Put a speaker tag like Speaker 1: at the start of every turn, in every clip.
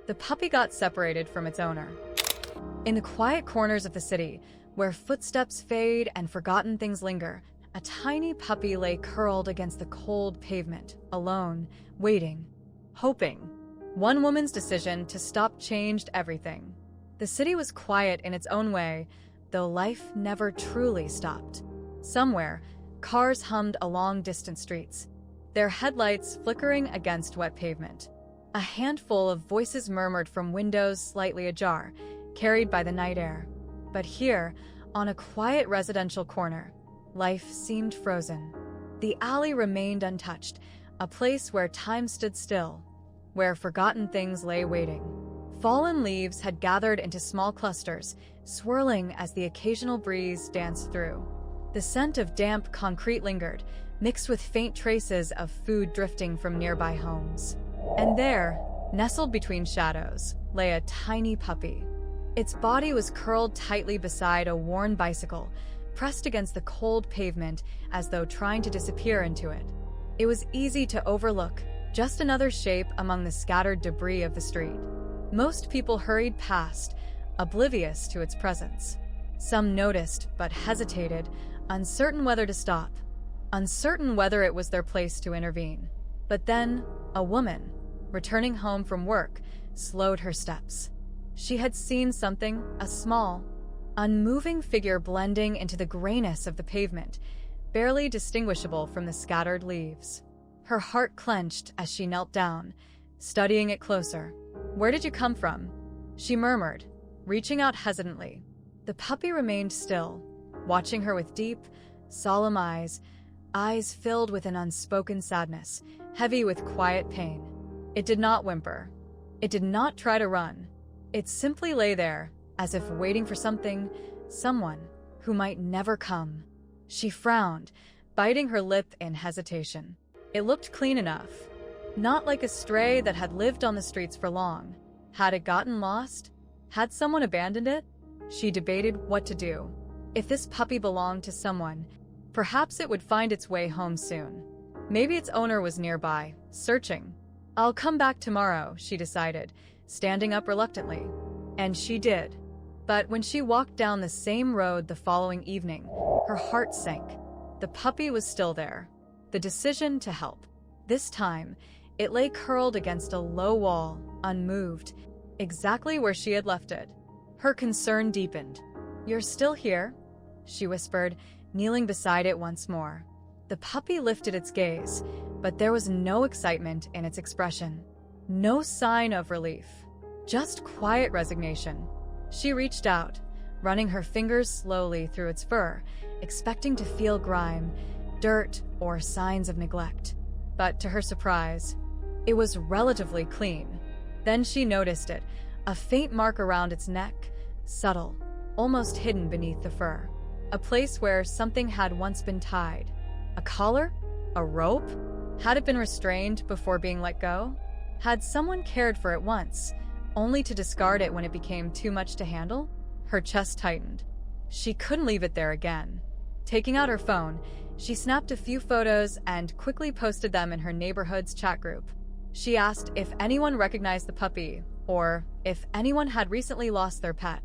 Speaker 1: The puppy got separated from its owner. In the quiet corners of the city, where footsteps fade and forgotten things linger, a tiny puppy lay curled against the cold pavement, alone, waiting, hoping. One woman's decision to stop changed everything. The city was quiet in its own way, though life never truly stopped. Somewhere, cars hummed along distant streets, their headlights flickering against wet pavement. A handful of voices murmured from windows slightly ajar, carried by the night air. But here, on a quiet residential corner, life seemed frozen. The alley remained untouched, a place where time stood still, where forgotten things lay waiting. Fallen leaves had gathered into small clusters, swirling as the occasional breeze danced through. The scent of damp concrete lingered, mixed with faint traces of food drifting from nearby homes. And there, nestled between shadows, lay a tiny puppy. Its body was curled tightly beside a worn bicycle, pressed against the cold pavement as though trying to disappear into it. It was easy to overlook, just another shape among the scattered debris of the street. Most people hurried past, oblivious to its presence. Some noticed but hesitated, uncertain whether to stop, uncertain whether it was their place to intervene. But then, a woman, returning home from work, slowed her steps. She had seen something, a small, unmoving figure blending into the grayness of the pavement, barely distinguishable from the scattered leaves. Her heart clenched as she knelt down, studying it closer. "Where did you come from?" she murmured, reaching out hesitantly. The puppy remained still, watching her with deep, solemn eyes filled with an unspoken sadness, heavy with quiet pain. It did not whimper. It did not try to run. It simply lay there, as if waiting for something, someone, who might never come. She frowned, biting her lip in hesitation. It looked clean enough. Not like a stray that had lived on the streets for long. Had it gotten lost? Had someone abandoned it? She debated what to do. If this puppy belonged to someone, perhaps it would find its way home soon. Maybe its owner was nearby, searching. "I'll come back tomorrow," she decided, standing up reluctantly. And she did. But when she walked down the same road the following evening, her heart sank. The puppy was still there. The decision to help. This time, it lay curled against a low wall, unmoved, exactly where she had left it. Her concern deepened. "You're still here?" she whispered, kneeling beside it once more. The puppy lifted its gaze, but there was no excitement in its expression. No sign of relief. Just quiet resignation. She reached out, running her fingers slowly through its fur, expecting to feel grime, dirt, or signs of neglect. But to her surprise, it was relatively clean. Then she noticed it, a faint mark around its neck, subtle, almost hidden beneath the fur. A place where something had once been tied. A collar? A rope? Had it been restrained before being let go? Had someone cared for it once, only to discard it when it became too much to handle? Her chest tightened. She couldn't leave it there again. Taking out her phone, she snapped a few photos and quickly posted them in her neighborhood's chat group. She asked if anyone recognized the puppy, or if anyone had recently lost their pet.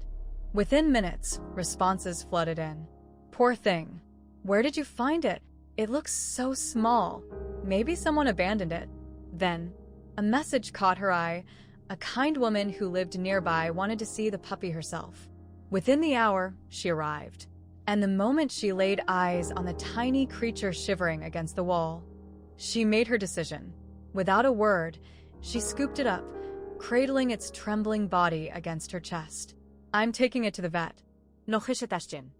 Speaker 1: Within minutes, responses flooded in. "Poor thing. Where did you find it? It looks so small. Maybe someone abandoned it." Then, a message caught her eye. A kind woman who lived nearby wanted to see the puppy herself. Within the hour, she arrived. And the moment she laid eyes on the tiny creature shivering against the wall, she made her decision. Without a word, she scooped it up, cradling its trembling body against her chest. "I'm taking it to the vet. No hesitation.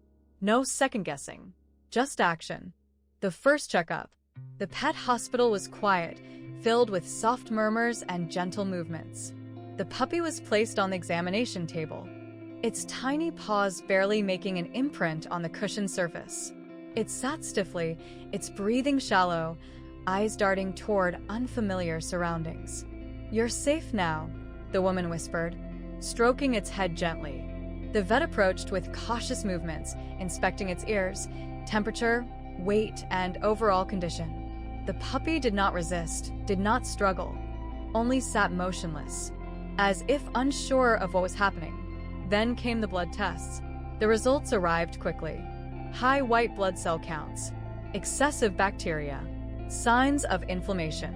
Speaker 1: No second-guessing. Just action." The first checkup. The pet hospital was quiet, filled with soft murmurs and gentle movements. The puppy was placed on the examination table, its tiny paws barely making an imprint on the cushioned surface. It sat stiffly, its breathing shallow, eyes darting toward unfamiliar surroundings. "You're safe now," the woman whispered, stroking its head gently. The vet approached with cautious movements, inspecting its ears, temperature, weight, and overall condition. The puppy did not resist, did not struggle, only sat motionless, as if unsure of what was happening. Then came the blood tests. The results arrived quickly. High white blood cell counts, excessive bacteria, signs of inflammation.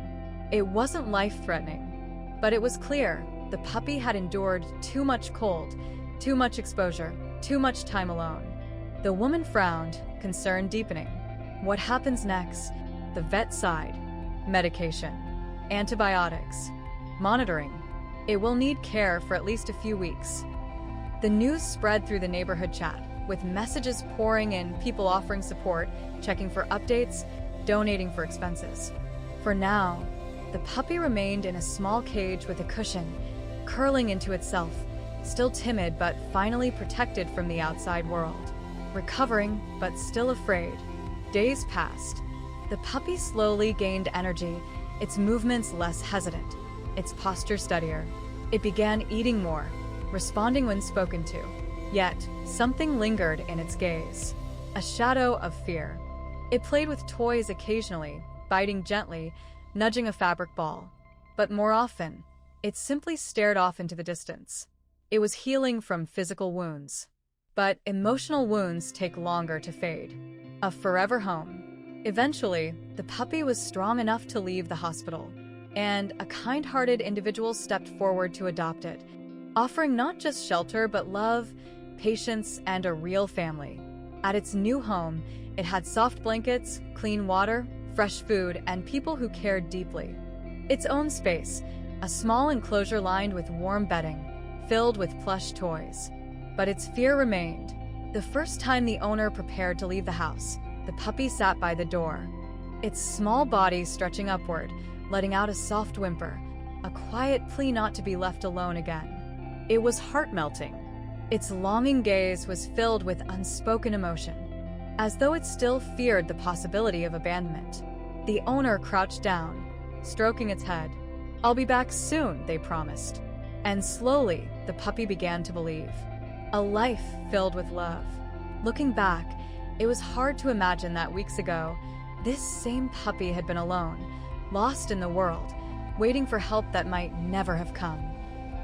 Speaker 1: It wasn't life-threatening, but it was clear the puppy had endured too much cold, too much exposure, too much time alone. The woman frowned, concern deepening. What happens next? The vet sighed. Medication, antibiotics, monitoring. It will need care for at least a few weeks. The news spread through the neighborhood chat, with messages pouring in, people offering support, checking for updates, donating for expenses. For now, the puppy remained in a small cage with a cushion, curling into itself, still timid but finally protected from the outside world. Recovering, but still afraid. Days passed. The puppy slowly gained energy, its movements less hesitant, its posture steadier. It began eating more, responding when spoken to. Yet, something lingered in its gaze. A shadow of fear. It played with toys occasionally, biting gently, nudging a fabric ball. But more often, it simply stared off into the distance. It was healing from physical wounds. But emotional wounds take longer to fade. A forever home. Eventually, the puppy was strong enough to leave the hospital, and a kind-hearted individual stepped forward to adopt it, offering not just shelter but love, patience, and a real family. At its new home, it had soft blankets, clean water, fresh food, and people who cared deeply. Its own space, a small enclosure lined with warm bedding, filled with plush toys. But its fear remained. The first time the owner prepared to leave the house, the puppy sat by the door, its small body stretching upward, letting out a soft whimper, a quiet plea not to be left alone again. It was heart-melting. Its longing gaze was filled with unspoken emotion, as though it still feared the possibility of abandonment. The owner crouched down, stroking its head. "I'll be back soon," they promised. And slowly, the puppy began to believe. A life filled with love. Looking back, it was hard to imagine that weeks ago, this same puppy had been alone, lost in the world, waiting for help that might never have come.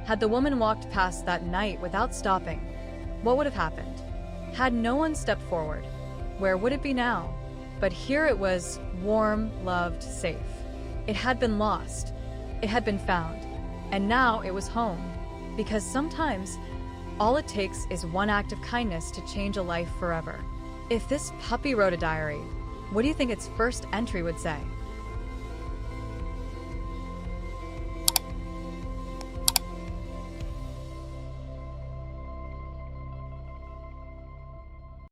Speaker 1: Had the woman walked past that night without stopping, what would have happened? Had no one stepped forward, where would it be now? But here it was, warm, loved, safe. It had been lost. It had been found. And now it was home. Because sometimes, all it takes is one act of kindness to change a life forever. If this puppy wrote a diary, what do you think its first entry would say?